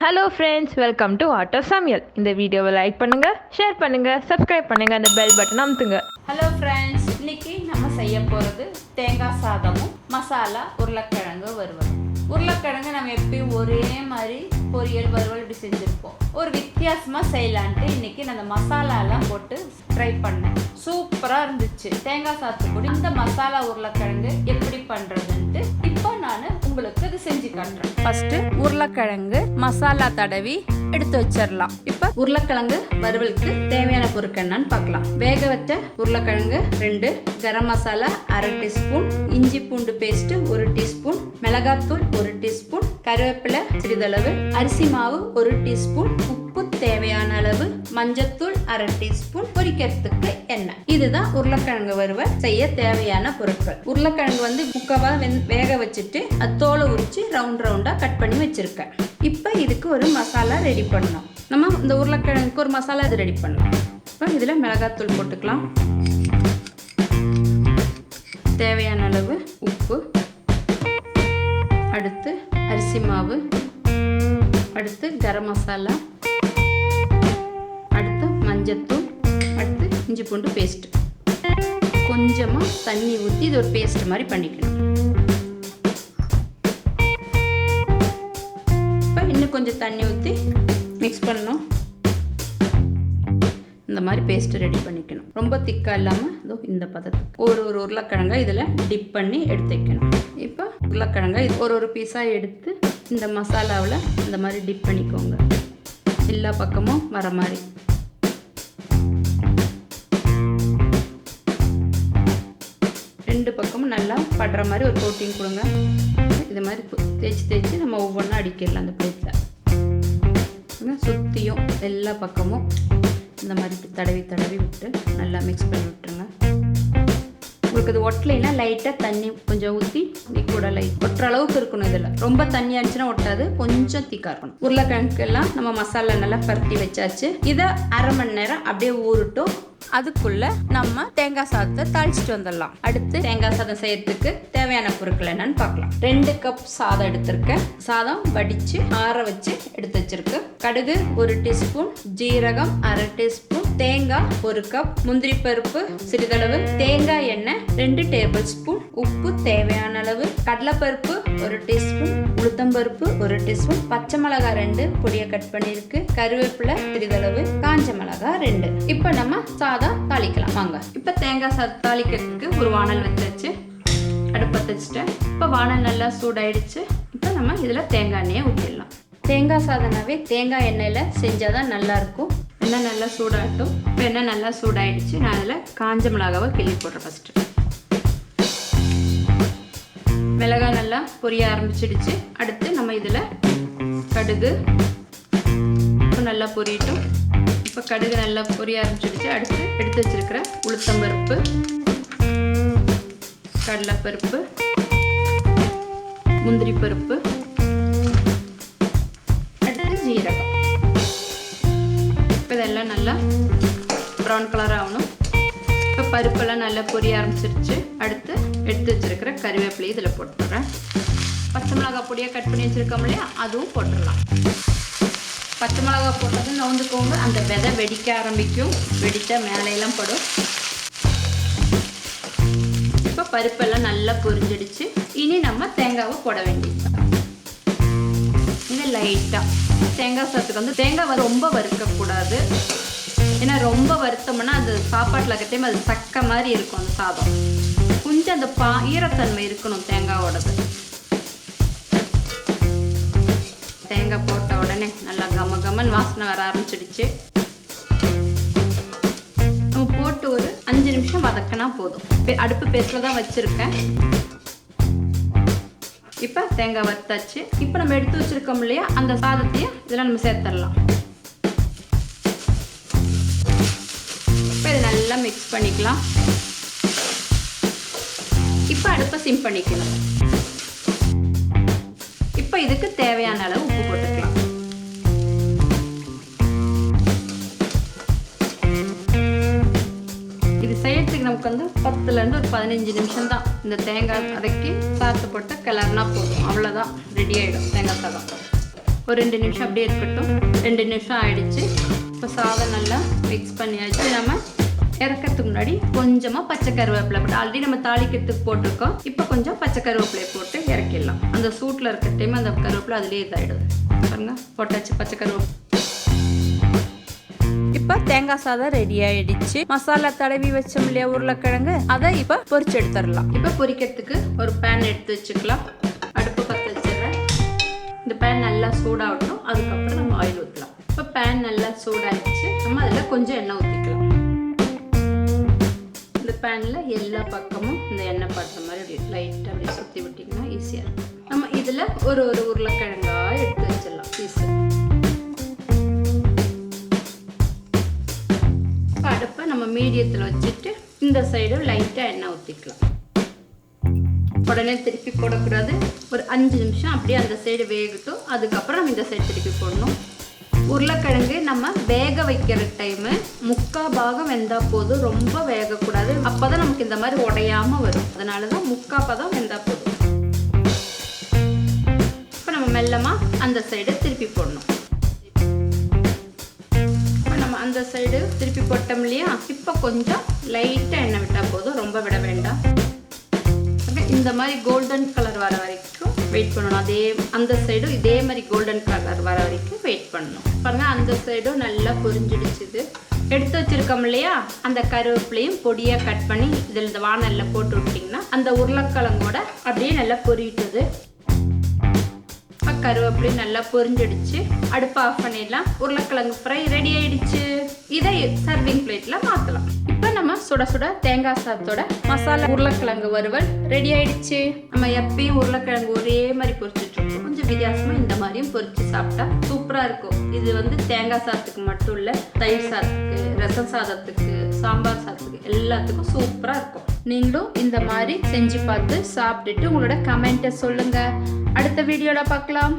Hello friends, welcome to Art of Samayal. இந்த வீடியோவை like பண்ணுங்க, ஷேர் பண்ணுங்க, சப்ஸ்கிரைப் பண்ணுங்க, அந்த பெல் பட்டன் அமுத்துங்க. ஹலோ ஃப்ரெண்ட்ஸ், இன்னைக்கு நம்ம செய்ய போகிறது தேங்காய் சாதமும் மசாலா உருளைக்கிழங்கு வறுவல். உருளைக்கிழங்கு நம்ம எப்பயும் ஒரே மாதிரி பொரியல் வறுவல் இப்படி செஞ்சுருப்போம். ஒரு வித்தியாசமாக செய்யலான்ட்டு இன்னைக்கு நான் அந்த மசாலாலாம் போட்டு ட்ரை பண்ணேன். சூப்பராக இருந்துச்சு. தேங்காய் சாதத்துக்கூட இந்த மசாலா உருளைக்கிழங்கு எப்படி பண்ணுறதுன்ட்டு இப்போ நான் உங்களுக்கு இது செஞ்சு காட்டுறேன். ஃபர்ஸ்ட்டு உருளைக்கிழங்கு மசாலா தடவி எடுத்து வச்சிடலாம். இப்போ உருளைக்கிழங்கு வறுவலுக்கு தேவையான பொருட்கள் என்னன்னு பார்க்கலாம். வேக வச்ச உருளைக்கிழங்கு 2, கரம் மசாலா 1/2 டீஸ்பூன், இஞ்சி பூண்டு பேஸ்ட் 1 டீஸ்பூன், மிளகாத்தூள் 1 டீஸ்பூன், கருவேப்பிலை சிறிதளவு, அரிசி மாவு 1 டீஸ்பூன், உப்பு தேவையான அளவு, மஞ்சத்தூள் 1/2 டீஸ்பூன், பொரிக்கிறதுக்கு எண்ணெய். இதுதான் உருளைக்கிழங்கு வறுவல் செய்ய தேவையான பொருட்கள். உருளைக்கிழங்கு முக்காவா வேக வச்சுட்டு அது தோலை உரிச்சு ரவுண்டா கட் பண்ணி வச்சிருக்கேன். இப்போ இதுக்கு ஒரு மசாலா ரெடி பண்ணணும். நம்ம இந்த உருளைக்கிழங்குக்கு ஒரு மசாலா இது ரெடி பண்ணலாம். இப்போ இதில் மிளகாத்தூள் போட்டுக்கலாம், தேவையான அளவு உப்பு, அடுத்து அரிசி மாவு, அடுத்து கரம் மசாலா, அடுத்து மஞ்சத்தூள், அடுத்து இஞ்சி பூண்டு பேஸ்ட். கொஞ்சமாக தண்ணி ஊற்றி இது ஒரு பேஸ்ட் மாதிரி பண்ணிக்கணும். இப்போ இன்னும் கொஞ்சம் தண்ணி ஊற்றி மிக்ஸ் பண்ணணும். இந்த மாதிரி பேஸ்ட் ரெடி பண்ணிக்கணும். ரொம்ப திக்காக இல்லாமல் இந்த பதத்துக்கு ஒரு உருளைக்கிழங்கை இதில் டிப் பண்ணி எடுத்து வைக்கணும். இப்போ உருளைக்கிழங்கை ஒரு பீஸாக எடுத்து இந்த மசாலாவில் இந்த மாதிரி டிப் பண்ணிக்கோங்க. எல்லா பக்கமும் வர மாதிரி. ரெண்டு பக்கமும் நல்லா படுற மாதிரி ஒரு கோட்டிங் கொடுங்க. இது மாதிரி தேய்ச்சி நம்ம ஒவ்வொன்றா அடிக்கிடலாம். அந்த பிளேட்டில் சுற்றியும் எல்லா பக்கமும் இந்த மாதிரி தடவி விட்டு நல்லா மிக்ஸ் பண்ணி விட்டுருங்க. உங்களுக்கு இது ஒட்டலைன்னா லைட்டாக தண்ணி கொஞ்சம் ஊற்றி லிக்விடாக லைட் ஒட்டுற அளவுக்கு இருக்கணும். இதில் ரொம்ப தண்ணி ஆச்சுன்னா ஒட்டாது, கொஞ்சம் திக்காக இருக்கணும். உருளைக்கிழங்குக்கெல்லாம் நம்ம மசாலா நல்லா பரட்டி வச்சாச்சு. இதை 1/2 மணி நேரம் அப்படியே ஊறட்டும். அதுக்குள்ள நம்ம தேங்காய் சாதத்தை தாளிச்சிட்டு வந்துடலாம். அடுத்து தேங்காய் சாதம் செய்யறதுக்கு தேவையான பொருட்கள் என்னன்னு பார்க்கலாம். 2 கப் சாதம் எடுத்திருக்கேன். சாதம் வடிச்சு ஆற வச்சு எடுத்து வச்சிருக்கு. கடுகு 1 டீஸ்பூன், ஜீரகம் 1/2 டீஸ்பூன், தேங்காய் 1 கப், முந்திரி பருப்பு சிறிதளவு, தேங்காய் எண்ணெய் 2 டேபிள் ஸ்பூன், உப்பு தேவையான அளவு, கடலைப்பருப்பு 1 டீஸ்பூன், உளுத்தம்பருப்பு 1 டீஸ்பூன், பச்சை மிளகாய் 2 பொடியை கட் பண்ணிருக்கு, கருவேப்பிலை சிறிதளவு, காஞ்ச மிளகாய் 2. இப்போ நம்ம சாதம் தாளிக்கலாம் வாங்க. இப்போ தேங்காய் சாதம் தாளிக்கிறதுக்கு ஒரு வானல் வச்சாச்சு. அடுப்பை வச்சுட்டேன். இப்போ வானல் நல்லா சூடாயிடுச்சு. இப்போ நம்ம இதில் தேங்காய் எண்ணெயை ஊற்றிடலாம். தேங்காய் சாதம்னாவே தேங்காய் எண்ணெயில் செஞ்சால் தான் நல்லாயிருக்கும். எண்ணெய் நல்லா சூடாகட்டும். இப்போ எண்ணெய் நல்லா சூடாயிடுச்சு. நான் அதில் காஞ்ச மிளகாவை கிள்ளி போடுறேன். ஃபஸ்ட்டு மிளகாய் நல்லா பொரிய ஆரம்பிச்சிடுச்சு. அடுத்து நம்ம இதில் கடுகு நல்லா பொரியட்டும். இப்போ கடுகு நல்லா பொரிய ஆரம்பிச்சிடுச்சு. அடுத்து எடுத்து வச்சிருக்கிற உளுத்தம்பருப்பு, கடலைப்பருப்பு, முந்திரி பருப்பு, அடுத்து ஜீரகம். இப்போ இதெல்லாம் நல்லா ப்ரௌன் கலர் ஆகணும். இப்போ பருப்பெல்லாம் நல்லா பொரிய ஆரம்பிச்சிருச்சு. அடுத்து எடுத்து வச்சிருக்கிற கருவேப்பிலையை இதில் போட்டுடுறேன். பச்சை மிளகாய் பொடியாக கட் பண்ணி வச்சுருக்கோம் இல்லையா, அதுவும் போட்டுடலாம். பச்சை மிளகா போட்டது நவுந்துக்கோங்க. அந்த விதை வெடிக்க ஆரம்பிக்கும். வெடித்தா மேலையெல்லாம் படும். இப்போ பருப்பெல்லாம் நல்லா பொரிஞ்சிடுச்சு. இனி நம்ம தேங்காவை போட வேண்டியது. இது லைட்டாக தேங்காய் சாதத்துக்கு தேங்காய் ரொம்ப வறுக்கக்கூடாது. ஏன்னா ரொம்ப வறுத்தோம்னா அது சாப்பாட்டில் கட்டையும் அது சக்க மாதிரி இருக்கும். அந்த சாதம் கொஞ்சம் அந்த ஈரத்தன்மை இருக்கணும் தேங்காவோடது. தேங்காய் போட்ட உடனே நல்லா கமகமன் வாசனை வர ஆரம்பிச்சிடுச்சு. நம்ம போட்டு ஒரு 5 நிமிஷம் வதக்கினா போதும். அடுப்பு பேஸ்ல தான் வச்சிருக்கேன். இப்போ தேங்காய் வறுத்தாச்சு. இப்போ நம்ம எடுத்து வச்சிருக்கோம் இல்லையா, அந்த சாதத்தையும் இதெல்லாம் நம்ம சேர்த்துடலாம். இப்போ இதை நல்லா மிக்ஸ் பண்ணிக்கலாம். இப்போ அடுப்பை சிம் பண்ணிக்கலாம். இப்போ இதுக்கு தேவையான அளவு உப்பு போட்டுக்கலாம். இது செய்யறதுக்கு நமக்கு 10லேருந்து ஒரு 15 நிமிஷம் தான். இந்த தேங்காய் வதக்கி சாத்து போட்டு கிளறினா போதும். அவ்வளோதான், ரெடி ஆகிடும் தேங்காய் சாதம். ஒரு 2 நிமிஷம் அப்படியே இருக்கட்டும். 2 நிமிஷம் ஆயிடுச்சு. இப்போ சாதம் நல்லா மிக்ஸ் பண்ணியாச்சு. நம்ம இறக்கிறதுக்கு முன்னாடி கொஞ்சமாக பச்சை கருவேப்பிலை போட்டு ஆல்ரெடி நம்ம தாளிக்கிறதுக்கு போட்டிருக்கோம். இப்போ கொஞ்சம் பச்சை கருவேப்பிலையை போட்டு இறக்கிடலாம். அந்த சூட்டில் இருக்க டைம் அந்த கருவேப்பிலை அதுலேயே இதாகிடுது. பாருங்க, போட்டாச்சு பச்சை கருவேப்பிலை. இப்போ தேங்காய் சாதம் ரெடி ஆயிடுச்சு. மசாலா தடவி வச்சோம் இல்லையா உருளைக்கிழங்கு, அதை இப்போ பொரிச்சு எடுத்துடலாம். இப்போ பொரிக்கிறதுக்கு ஒரு பேன் எடுத்து வச்சுக்கலாம். அடுப்பு பற்ற வச்சிடுறேன். இந்த பேன் நல்லா சூடாகட்டும். அதுக்கப்புறம் நம்ம ஆயில் ஊற்றலாம். இப்போ பேன் நல்லா சூடாகிடுச்சு. நம்ம அதில் கொஞ்சம் எண்ணெய் ஊற்றிக்கலாம். இந்த பேனில் எல்லா பக்கமும் இந்த எண்ணெய் படுற மாதிரி லைட்டாக அப்படி சுற்றி விட்டிங்கன்னா ஈஸியாக இருக்கும். நம்ம இதில் ஒரு உருளைக்கிழங்காக எடுத்து வச்சிடலாம் பீஸு. அடுப்பை நம்ம மீடியத்தில் வச்சுட்டு இந்த சைடு லைட்டாக எண்ணெய் ஊற்றிக்கலாம். உடனே திருப்பி போடக்கூடாது. ஒரு 5 நிமிஷம் அப்படியே அந்த சைடு வேகட்டும். அதுக்கப்புறம் நம்ம இந்த சைடு திருப்பி போடணும். உருளைக்கிழங்கு நம்ம வேக வைக்கிற டைமு 3/4 பாகம் வெந்தால் போதும். ரொம்ப வேகக்கூடாது. அப்போ தான் நமக்கு இந்த மாதிரி உடையாமல் வரும். அதனால தான் 3/4 பாகம் வெந்தால் போதும். இப்போ நம்ம மெல்லமாக அந்த சைடு திருப்பி போடணும். அந்த சைடு திருப்பி போட்டோம் இல்லையா, இப்போ கொஞ்சம் லைட்டாக எண்ணெய் விட்டால் போதும், ரொம்ப விட வேண்டாம். இந்த மாதிரி கோல்டன் கலர் வர வரைக்கும் வெயிட் பண்ணணும். அதே அந்த சைடும் இதே மாதிரி கோல்டன் கலர் வர வரைக்கும் வெயிட் பண்ணணும். பாருங்க, அந்த சைடும் நல்லா பொரிஞ்சிடுச்சுது. எடுத்து வச்சிருக்கோம் இல்லையா, அந்த கருவேப்பிலையும் பொடியாக கட் பண்ணி இதில் இந்த வானலில் போட்டு விட்டிங்கன்னா அந்த உருளைக்கிழங்கோட அப்படியே நல்லா பொரிட்டுது. கருவேப்பிலை நல்லா பொரிஞ்சிடுச்சு. அடுப்பு ஆஃப் பண்ணிடலாம். உருளைக்கிழங்கு ஃப்ரை ரெடி ஆயிடுச்சு. இதை சர்விங் பிளேட்டில் மாற்றலாம். இப்போ நம்ம சுட சுட தேங்காய் சாதத்தோட மசாலா உருளைக்கிழங்கு வறுவல் ரெடி ஆயிடுச்சு. நம்ம எப்பயும் உருளைக்கிழங்கு ஒரே மாதிரி பொரிச்சிட்டு இருக்கோம். கொஞ்சம் வித்தியாசமாக இந்த மாதிரியும் பொரிச்சு சாப்பிட்டா சூப்பராக இருக்கும். இது வந்து தேங்காய் சாதத்துக்கு மட்டும் இல்லை, தயிர் சாதத்துக்கு, ரசம் சாதத்துக்கு, சாம்பார் சாதத்துக்கு எல்லாத்துக்கும் சூப்பராக இருக்கும். நீங்களும் இந்த மாதிரி செஞ்சு பார்த்து சாப்பிட்டுட்டு உங்களோட கமெண்ட்டை சொல்லுங்கள். அடுத்த வீடியோவில் பார்க்கலாம்.